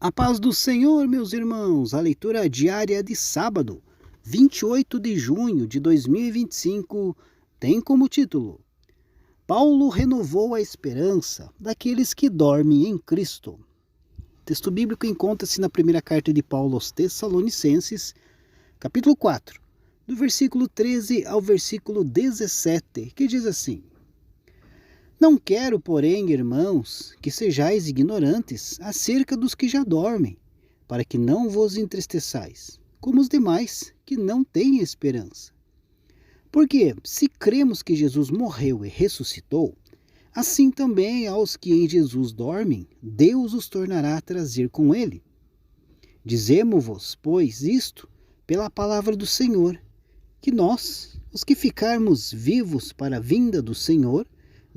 A paz do Senhor, meus irmãos. A leitura diária de sábado, 28 de junho de 2025, tem como título: Paulo renovou a esperança daqueles que dormem em Cristo. O texto bíblico encontra-se na primeira carta de Paulo aos Tessalonicenses, capítulo 4, do versículo 13 ao versículo 17, que diz assim: Não quero, porém, irmãos, que sejais ignorantes acerca dos que já dormem, para que não vos entristeçais, como os demais que não têm esperança. Porque, se cremos que Jesus morreu e ressuscitou, assim também aos que em Jesus dormem, Deus os tornará a trazer com ele. Dizemo-vos, pois, isto pela palavra do Senhor, que nós, os que ficarmos vivos para a vinda do Senhor,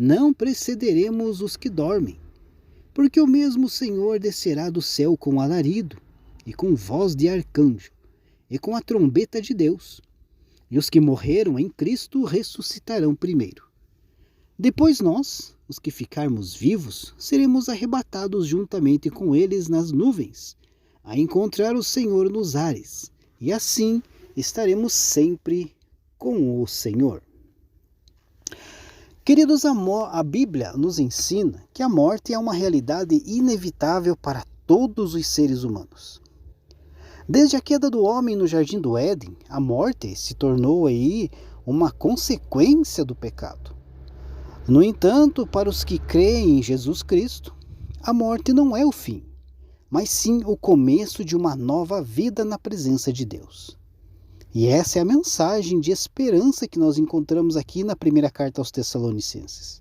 não precederemos os que dormem, porque o mesmo Senhor descerá do céu com alarido, e com voz de arcanjo, e com a trombeta de Deus, e os que morreram em Cristo ressuscitarão primeiro. Depois nós, os que ficarmos vivos, seremos arrebatados juntamente com eles nas nuvens, a encontrar o Senhor nos ares, e assim estaremos sempre com o Senhor. Queridos, a Bíblia nos ensina que a morte é uma realidade inevitável para todos os seres humanos. Desde a queda do homem no Jardim do Éden, a morte se tornou aí uma consequência do pecado. No entanto, para os que creem em Jesus Cristo, a morte não é o fim, mas sim o começo de uma nova vida na presença de Deus. E essa é a mensagem de esperança que nós encontramos aqui na primeira carta aos Tessalonicenses.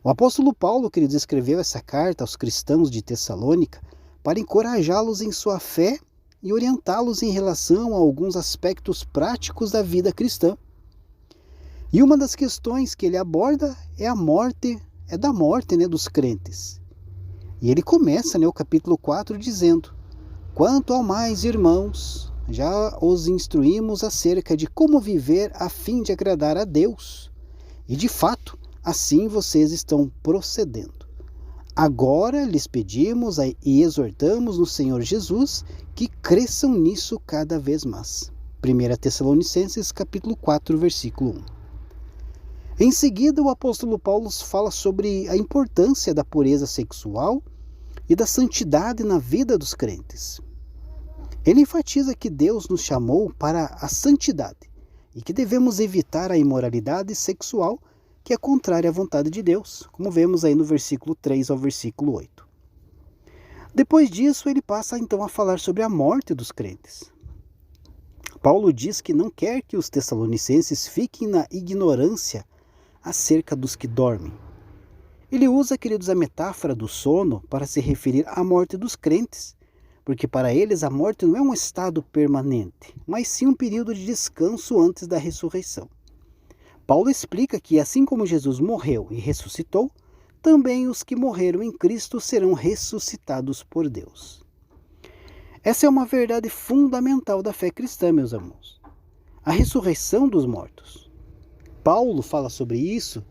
O apóstolo Paulo, queridos, escreveu essa carta aos cristãos de Tessalônica para encorajá-los em sua fé e orientá-los em relação a alguns aspectos práticos da vida cristã. E uma das questões que ele aborda é da morte dos crentes. E ele começa o capítulo 4 dizendo: Quanto ao mais, irmãos, já os instruímos acerca de como viver a fim de agradar a Deus. E de fato, assim vocês estão procedendo. Agora lhes pedimos e exortamos no Senhor Jesus que cresçam nisso cada vez mais. 1 Tessalonicenses capítulo 4, versículo 1. Em seguida, o apóstolo Paulo fala sobre a importância da pureza sexual e da santidade na vida dos crentes. Ele enfatiza que Deus nos chamou para a santidade e que devemos evitar a imoralidade sexual, que é contrária à vontade de Deus, como vemos aí no versículo 3 ao versículo 8. Depois disso, ele passa então a falar sobre a morte dos crentes. Paulo diz que não quer que os tessalonicenses fiquem na ignorância acerca dos que dormem. Ele usa, queridos, a metáfora do sono para se referir à morte dos crentes, porque para eles a morte não é um estado permanente, mas sim um período de descanso antes da ressurreição. Paulo explica que assim como Jesus morreu e ressuscitou, também os que morreram em Cristo serão ressuscitados por Deus. Essa é uma verdade fundamental da fé cristã, meus irmãos. A ressurreição dos mortos. Paulo fala sobre isso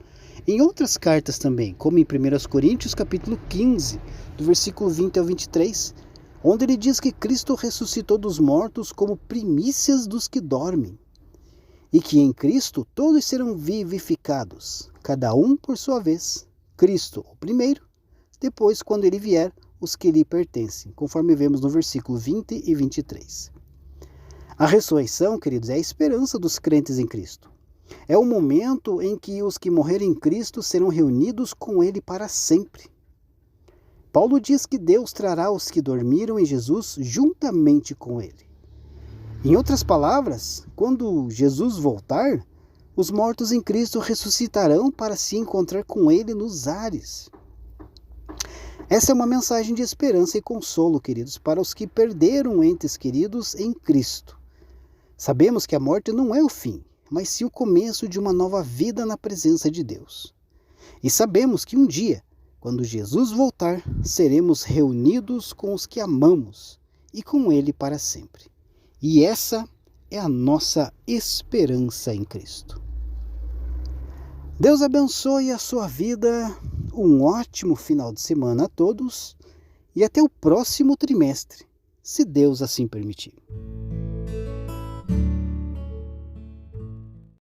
em outras cartas também, como em 1 Coríntios capítulo 15, do versículo 20 ao 23, onde ele diz que Cristo ressuscitou dos mortos como primícias dos que dormem, e que em Cristo todos serão vivificados, cada um por sua vez. Cristo o primeiro, depois, quando ele vier, os que lhe pertencem, conforme vemos no versículo 20 e 23. A ressurreição, queridos, é a esperança dos crentes em Cristo. É o momento em que os que morrerem em Cristo serão reunidos com ele para sempre. Paulo diz que Deus trará os que dormiram em Jesus juntamente com ele. Em outras palavras, quando Jesus voltar, os mortos em Cristo ressuscitarão para se encontrar com ele nos ares. Essa é uma mensagem de esperança e consolo, queridos, para os que perderam entes queridos em Cristo. Sabemos que a morte não é o fim, mas sim o começo de uma nova vida na presença de Deus. E sabemos que um dia, quando Jesus voltar, seremos reunidos com os que amamos e com ele para sempre. E essa é a nossa esperança em Cristo. Deus abençoe a sua vida, um ótimo final de semana a todos e até o próximo trimestre, se Deus assim permitir.